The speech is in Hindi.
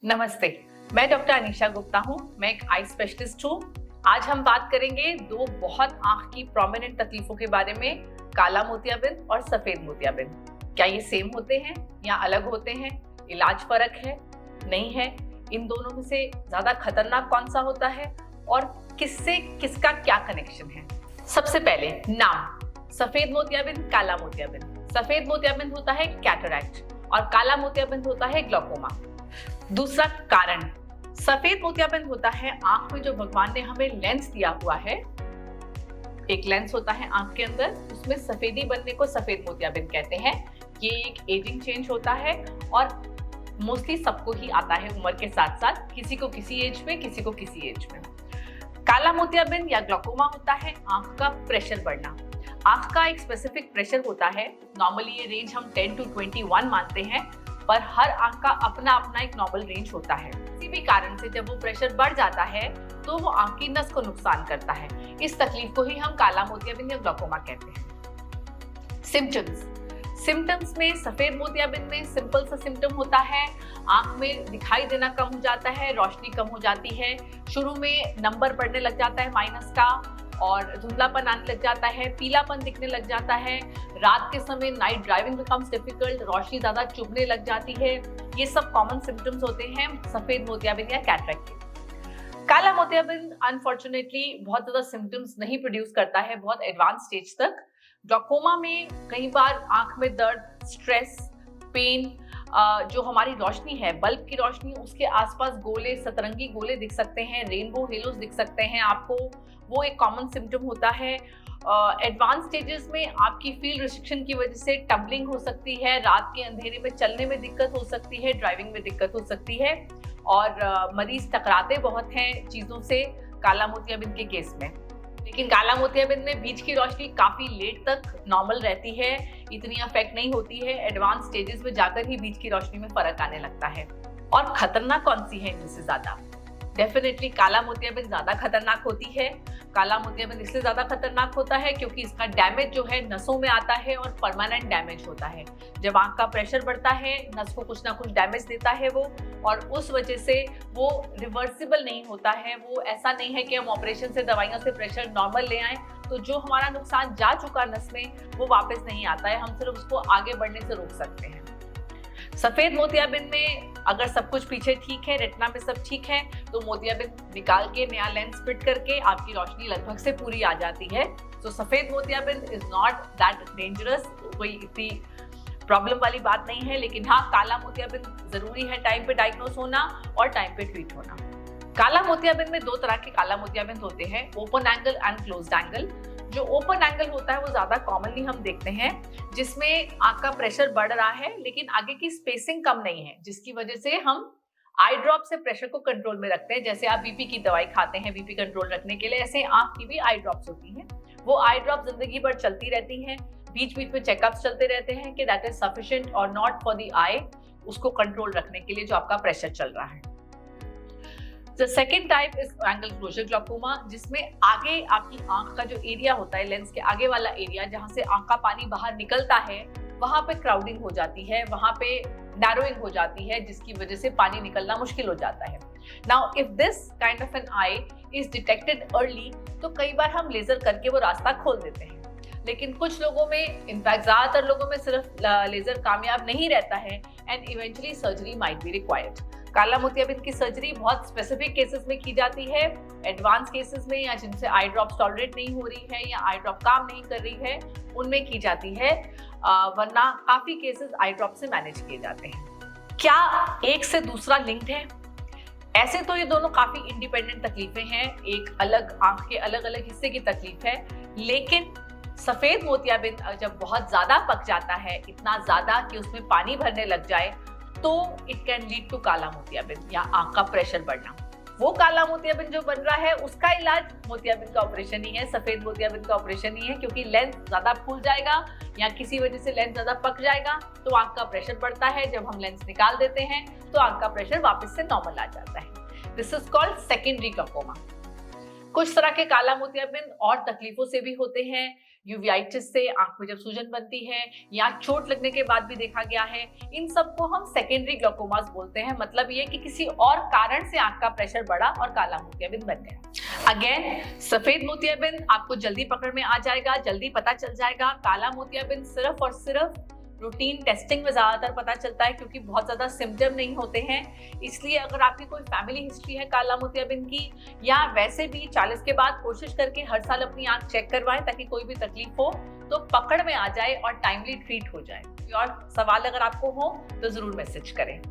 नमस्ते, मैं डॉक्टर अनीशा गुप्ता हूँ। मैं एक आई स्पेशलिस्ट हूँ। आज हम बात करेंगे दो बहुत आंख की प्रोमिनेंट तकलीफों के बारे में, काला मोतियाबिंद और सफेद मोतियाबिंद। क्या ये सेम होते हैं या अलग होते हैं? इलाज फर्क है, नहीं है? इन दोनों में से ज्यादा खतरनाक कौन सा होता है और किससे किसका क्या कनेक्शन है? सबसे पहले नाम, सफेद मोतियाबिंद, काला मोतियाबिंद। सफेद मोतियाबिंद होता है कैटरैक्ट और काला मोतियाबिंद होता है ग्लाकोमा। दूसरा कारण, सफेद मोतियाबिंद होता है आंख में जो भगवान ने हमें लेंस दिया हुआ है, एक लेंस होता है आंख के अंदर, उसमें सफेदी बनने को सफेद मोतियाबिंद कहते हैं। ये एक एजिंग चेंज होता है और मोस्टली सबको ही आता है उम्र के साथ साथ, किसी को किसी एज में, किसी को किसी एज में। काला मोतियाबिंद या ग्लाकोमा होता है आंख का प्रेशर बढ़ना। आंख का एक स्पेसिफिक प्रेशर होता है, नॉर्मली ये रेंज हम 10 to 21 मानते हैं, पर हर आंख का अपना अपना एक नॉर्मल रेंज होता है। किसी भी कारण से जब वो प्रेशर बढ़ जाता है तो वो आंख की नस को नुकसान करता है। इस तकलीफ को ही हम काला मोतियाबिंद या ग्लाकोमा कहते हैं। सिम्टम्स में सफेद मोतियाबिंद में सिंपल सा सिम्टम होता है, आंख में दिखाई देना कम हो जाता है, रोशनी कम हो जाती है, शुरू में नंबर बढ़ने लग जाता है माइनस का और धुंधलापन आने लग जाता है, पीलापन दिखने लग जाता है, रात के समय नाइट ड्राइविंग बिकम्स डिफिकल्ट, रोशनी ज्यादा चुभने लग जाती है। ये सब कॉमन सिम्टम्स होते हैं सफेद मोतियाबिंद या कैटरैक्ट के। काला मोतियाबिंद अनफॉर्चुनेटली बहुत ज्यादा सिम्टम्स नहीं प्रोड्यूस करता है बहुत एडवांस स्टेज तक। ग्लाकोमा में कई बार आंख में दर्द, स्ट्रेस, पेन, जो हमारी रोशनी है, बल्ब की रोशनी, उसके आसपास गोले, सतरंगी गोले दिख सकते हैं, रेनबो हेलोस दिख सकते हैं आपको, वो एक कॉमन सिम्टम होता है। एडवांस स्टेजेस में आपकी फील्ड रिस्ट्रिक्शन की वजह से टम्बलिंग हो सकती है, रात के अंधेरे में चलने में दिक्कत हो सकती है, ड्राइविंग में दिक्कत हो सकती है और मरीज टकराते बहुत हैं चीज़ों से काला मोतियाबिंद के केस में। लेकिन काला मोतियाबिंद में बीच की रोशनी काफी लेट तक नॉर्मल रहती है, इतनी अफेक्ट नहीं होती है, एडवांस स्टेजेस में जाकर ही बीच की रोशनी में फर्क आने लगता है। और खतरनाक कौन सी है इनसे ज्यादा? डेफिनेटली काला मोतियाबिंद ज्यादा खतरनाक होती है। काला मोतियाबिंद इसलिए ज्यादा खतरनाक होता है क्योंकि इसका डैमेज जो है नसों में आता है और परमानेंट डैमेज होता है। जब आंख का प्रेशर बढ़ता है, नस को कुछ ना कुछ डैमेज देता है वो, और उस वजह से वो रिवर्सिबल नहीं होता है। वो ऐसा नहीं है कि हम ऑपरेशन से, दवाइयों से प्रेशर नॉर्मल ले आए तो जो हमारा नुकसान जा चुका नस में वो वापस नहीं आता है, हम सिर्फ उसको आगे बढ़ने से रोक सकते हैं। सफेद मोतियाबिंद में अगर सब कुछ पीछे ठीक है, रेटिना में सब ठीक है, तो मोतियाबिंद निकाल के नया लेंस फिट करके आपकी रोशनी लगभग से पूरी आ जाती है। तो सफेद मोतियाबिंद इज नॉट दैट डेंजरस, कोई इतनी प्रॉब्लम वाली बात नहीं है। लेकिन हाँ, काला मोतियाबिंद जरूरी है टाइम पे डायग्नोस होना और टाइम पे ट्रीट होना। काला मोतियाबिंद में दो तरह के काला मोतियाबिंद होते हैं, open angle and closed angle. जो ओपन एंगल होता है वो ज्यादा कॉमनली हम देखते हैं, जिसमें आंख का प्रेशर बढ़ रहा है लेकिन आगे की स्पेसिंग कम नहीं है, जिसकी वजह से हम आई ड्रॉप से प्रेशर को कंट्रोल में रखते हैं। जैसे आप बीपी की दवाई खाते हैं बीपी कंट्रोल रखने के लिए, ऐसे आंख की भी आई ड्रॉप्स होती हैं। वो आई ड्रॉप जिंदगी भर चलती रहती हैं, बीच बीच में चेकअप्स चलते रहते हैं कि दैट इज सफिशिएंट और नॉट फॉर द आई, उसको कंट्रोल रखने के लिए जो आपका प्रेशर चल रहा है। The second type is angle closure glaucoma, जिसमें आगे आपकी आंख का जो एरिया होता है, लेंस के आगे वाला एरिया जहां से आंख का पानी बाहर निकलता है, वहां पे क्राउडिंग हो जाती है, वहां पे नैरोइंग हो जाती है, जिसकी वजह से पानी निकलना मुश्किल हो जाता है। Now if this kind of an I is detected early, तो कई बार हम लेजर करके वो रास्ता खोल देते हैं। लेकिन कुछ लोगों में, इनफैक्ट ज्यादातर लोगों में, सिर्फ लेजर कामयाब नहीं रहता है and eventually surgery might be required. काला मोतियाबिंद की सर्जरी बहुत स्पेसिफिक केसेस में की जाती है, एडवांस केसेस में, या जिनसे आई ड्रॉप टॉलरेट नहीं हो रही है या आई ड्रॉप काम नहीं कर रही है, उनमें की जाती है, वरना काफी केसेस आई ड्रॉप से मैनेज किए जाते हैं। क्या एक से दूसरा लिंक्ड है? ऐसे तो ये दोनों काफी इंडिपेंडेंट तकलीफें हैं, एक अलग आंख के अलग अलग हिस्से की तकलीफ है। लेकिन सफेद मोतियाबिंद जब बहुत ज्यादा पक जाता है, इतना ज्यादा कि उसमें पानी भरने लग जाए, तो इट कैन लीड टू काला मोतियाबिंद या आंख का प्रेशर बढ़ना। वो काला मोतियाबिंद जो बन रहा है उसका इलाज मोतियाबिंद का ऑपरेशन ही है, सफेद मोतियाबिंद का ऑपरेशन ही है, क्योंकि लेंस ज्यादा फूल जाएगा या किसी वजह से लेंस ज्यादा पक जाएगा तो आंख का प्रेशर बढ़ता है। जब हम लेंस निकाल देते हैं तो आंख का प्रेशर वापस से नॉर्मल आ जाता है। This is called secondary glaucoma. कुछ तरह के काला मोतियाबिंद और तकलीफों से भी होते हैं, यूवियाइटिस से आंख में जब सूजन बनती है या चोट लगने के बाद भी देखा गया है। इन सबको हम सेकेंडरी ग्लाइकोमास बोलते हैं। मतलब ये कि किसी और कारण से आंख का प्रेशर बढ़ा और काला मोतियाबिंद बन गया। अगेन, सफेद मोतियाबिंद आपको जल्दी पकड़ में आ जाएगा, जल्दी पता चल जाएगा। काला मोतियाबिंद सिर्फ और सिर्फ रूटीन टेस्टिंग में ज्यादातर पता चलता है, क्योंकि बहुत ज्यादा सिम्टम नहीं होते हैं। इसलिए अगर आपकी कोई फैमिली हिस्ट्री है काला मोतियाबिंद की, या वैसे भी 40 के बाद कोशिश करके हर साल अपनी आंख चेक करवाएं ताकि कोई भी तकलीफ हो तो पकड़ में आ जाए और टाइमली ट्रीट हो जाए। और सवाल अगर आपको हो तो जरूर मैसेज करें।